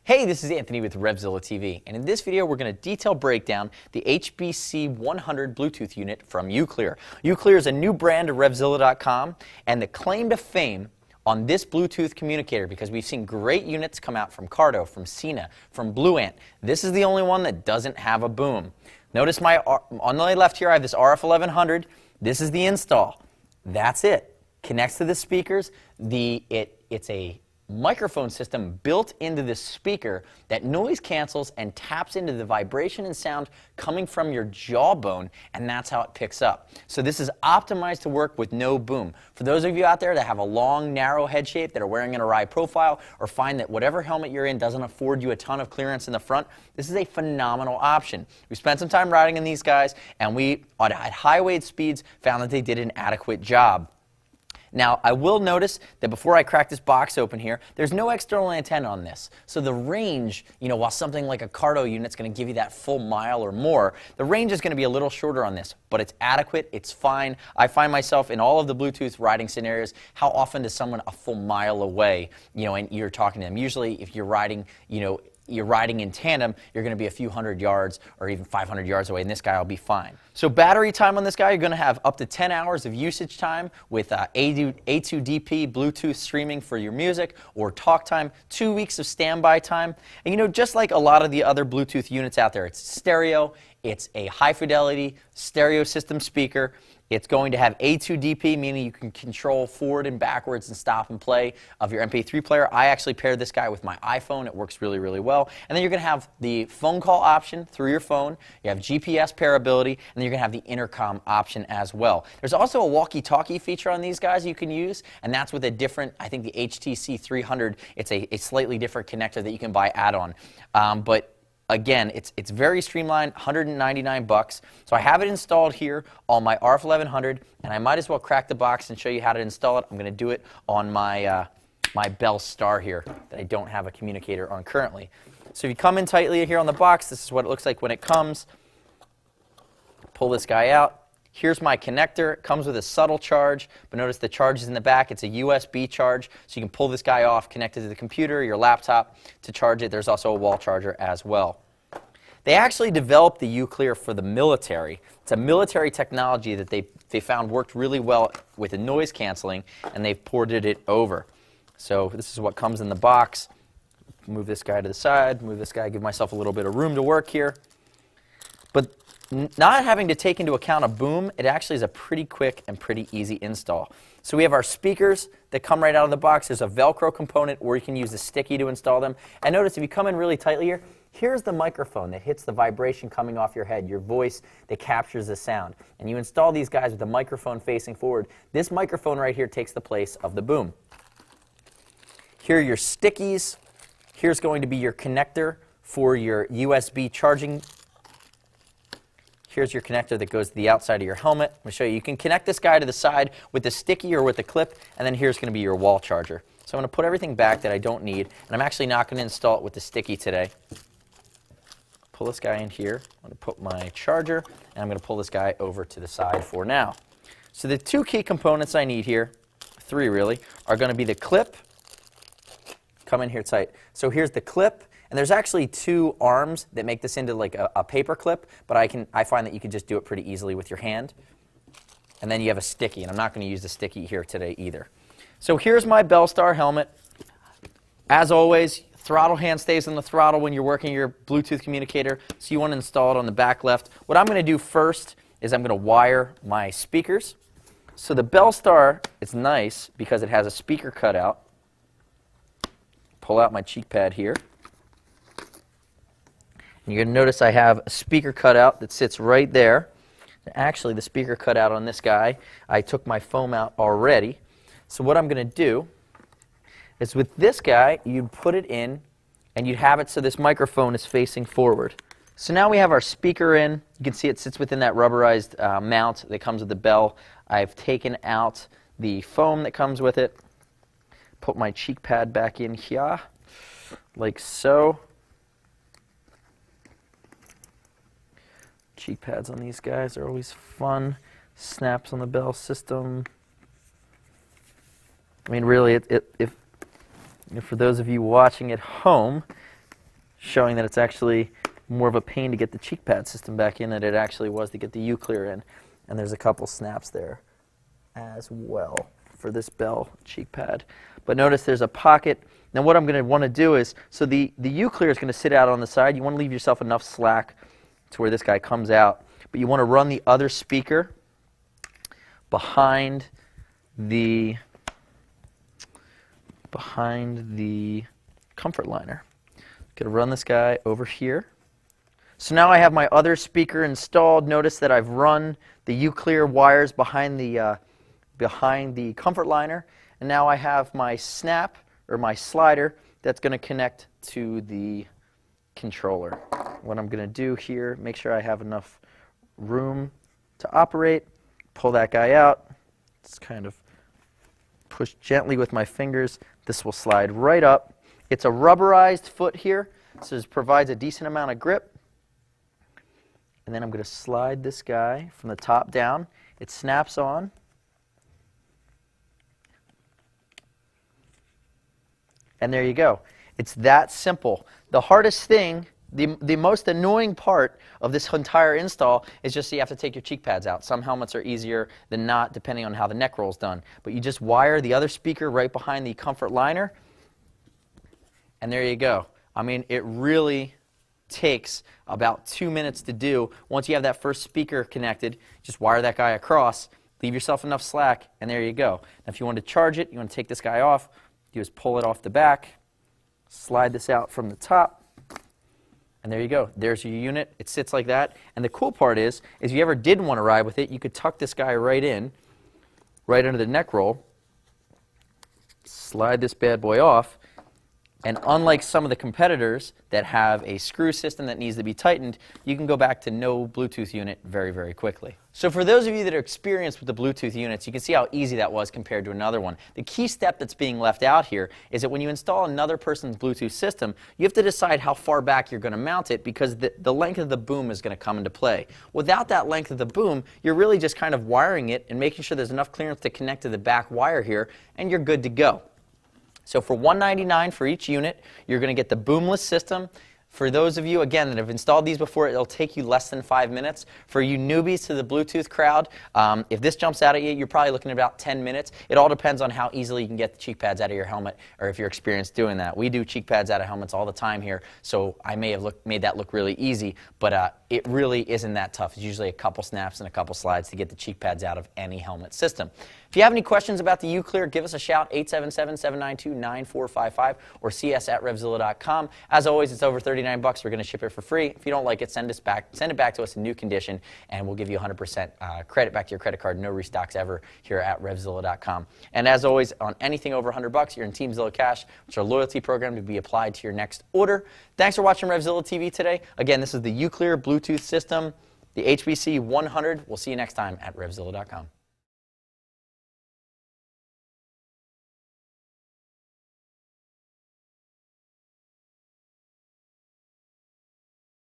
Hey, this is Anthony with RevZilla TV, and in this video we're going to detail break down the HBC100 Bluetooth unit from UClear. UClear is a new brand of RevZilla.com, and the claim to fame on this Bluetooth communicator, because we've seen great units come out from Cardo, from Sena, from Blue Ant. This is the only one that doesn't have a boom. Notice on the left here I have this RF1100. This is the install. That's it. Connects to the speakers. It's a microphone system built into this speaker that noise cancels and taps into the vibration and sound coming from your jawbone, and that's how it picks up. So this is optimized to work with no boom. For those of you out there that have a long, narrow head shape, that are wearing an awry profile, or find that whatever helmet you're in doesn't afford you a ton of clearance in the front, this is a phenomenal option. We spent some time riding in these guys, and we, at high weight speeds, found that they did an adequate job. Now, I will notice that before I crack this box open here, there's no external antenna on this. So the range, while something like a Cardo unit's going to give you that full mile or more, the range is going to be a little shorter on this, but it's adequate, it's fine. I find myself in all of the Bluetooth riding scenarios, how often does someone a full mile away, and you're talking to them? Usually if you're riding, you're riding in tandem, you're going to be a few hundred yards or even 500 yards away, and this guy will be fine. So battery time on this guy, you're going to have up to 10 hours of usage time with A2DP Bluetooth streaming for your music or talk time, 2 weeks of standby time. And just like a lot of the other Bluetooth units out there, it's stereo, it's a high fidelity stereo system speaker. It's going to have A2DP, meaning you can control forward and backwards and stop and play of your MP3 player. I actually paired this guy with my iPhone. It works really, really well. And then you're going to have the phone call option through your phone. You have GPS pairability, and then you're going to have the intercom option as well. There's also a walkie-talkie feature on these guys you can use, and that's with a different, I think the HTC 300. It's a slightly different connector that you can buy add-on. But again, it's very streamlined, 199 bucks. So I have it installed here on my RF1100, and I might as well crack the box and show you how to install it. I'm going to do it on my, my Bell Star here that I don't have a communicator on currently. So if you come in tightly here on the box, this is what it looks like when it comes. Pull this guy out. Here's my connector. It comes with a subtle charge, but notice the charge is in the back. It's a USB charge, so you can pull this guy off, connect it to the computer, your laptop to charge it. There's also a wall charger as well. They actually developed the UClear for the military. It's a military technology that they found worked really well with the noise canceling, and they've ported it over. So this is what comes in the box. Move this guy to the side, move this guy, give myself a little bit of room to work here. But not having to take into account a boom, it actually is a pretty quick and pretty easy install. So we have our speakers that come right out of the box. There's a Velcro component, or you can use the sticky to install them. And notice if you come in really tightly here, here's the microphone that hits the vibration coming off your head, your voice that captures the sound. And you install these guys with the microphone facing forward. This microphone right here takes the place of the boom. Here are your stickies. Here's going to be your connector for your USB charging. Here's your connector that goes to the outside of your helmet. I'm going to show you. You can connect this guy to the side with the sticky or with the clip, and then here's going to be your wall charger. So I'm going to put everything back that I don't need, and I'm actually not going to install it with the sticky today. Pull this guy in here. I'm going to put my charger, and I'm going to pull this guy over to the side for now. So the two key components I need here, three really, are going to be the clip. Come in here tight. So here's the clip. And there's actually two arms that make this into like a paper clip, but I find that you can just do it pretty easily with your hand. And then you have a sticky, and I'm not going to use the sticky here today either. So here's my Bell Star helmet. As always, throttle hand stays on the throttle when you're working your Bluetooth communicator, so you want to install it on the back left. What I'm going to do first is I'm going to wire my speakers. So the Bell Star is nice because it has a speaker cutout. Pull out my cheek pad here. You're going to notice I have a speaker cutout that sits right there. Actually, the speaker cutout on this guy, I took my foam out already. So what I'm going to do is with this guy, you'd put it in, and you'd have it so this microphone is facing forward. So now we have our speaker in. You can see it sits within that rubberized mount that comes with the Bell. I've taken out the foam that comes with it. Put my cheek pad back in here, like so. Cheek pads on these guys are always fun. Snaps on the Bell system. I mean, really, if for those of you watching at home, showing that it's actually more of a pain to get the cheek pad system back in than it actually was to get the UClear in. And there's a couple snaps there as well for this Bell cheek pad. But notice there's a pocket. Now what I'm going to want to do is, so the UClear is going to sit out on the side. You want to leave yourself enough slack to where this guy comes out. But you want to run the other speaker behind the comfort liner. Going to run this guy over here. So now I have my other speaker installed. Notice that I've run the UClear wires behind the comfort liner, and now I have my snap or my slider that's going to connect to the controller. What I'm going to do here, make sure I have enough room to operate, pull that guy out, just kind of push gently with my fingers. This will slide right up. It's a rubberized foot here, so this provides a decent amount of grip. And then I'm going to slide this guy from the top down. It snaps on. And there you go. It's that simple. The hardest thing, the most annoying part of this entire install is just you have to take your cheek pads out. Some helmets are easier than not, depending on how the neck roll is done. But you just wire the other speaker right behind the comfort liner, and there you go. I mean, it really takes about 2 minutes to do. Once you have that first speaker connected, just wire that guy across, leave yourself enough slack, and there you go. Now if you want to charge it, you want to take this guy off, you just pull it off the back, slide this out from the top, and there you go. There's your unit. It sits like that. And the cool part is if you ever did want to ride with it, you could tuck this guy right in, right under the neck roll, slide this bad boy off, and unlike some of the competitors that have a screw system that needs to be tightened, you can go back to no Bluetooth unit very, very quickly. So for those of you that are experienced with the Bluetooth units, you can see how easy that was compared to another one. The key step that's being left out here is that when you install another person's Bluetooth system, you have to decide how far back you're going to mount it, because the length of the boom is going to come into play. Without that length of the boom, you're really just kind of wiring it and making sure there's enough clearance to connect to the back wire here, and you're good to go. So for $199 for each unit, you're going to get the boomless system. For those of you, again, that have installed these before, it'll take you less than 5 minutes. For you newbies to the Bluetooth crowd, if this jumps out at you, you're probably looking at about 10 minutes. It all depends on how easily you can get the cheek pads out of your helmet, or if you're experienced doing that. We do cheek pads out of helmets all the time here, so I may have made that look really easy, but it really isn't that tough. It's usually a couple snaps and a couple slides to get the cheek pads out of any helmet system. If you have any questions about the UClear, give us a shout, 877-792-9455, or see us at RevZilla.com. As always, it's over $39. We're going to ship it for free. If you don't like it, send it back to us in new condition, and we'll give you 100% credit back to your credit card. No restocks ever here at RevZilla.com. And as always, on anything over $100, you're in Team Zilla Cash, which is our loyalty program to be applied to your next order. Thanks for watching RevZilla TV today. Again, this is the UClear Bluetooth system, the HBC100. We'll see you next time at RevZilla.com.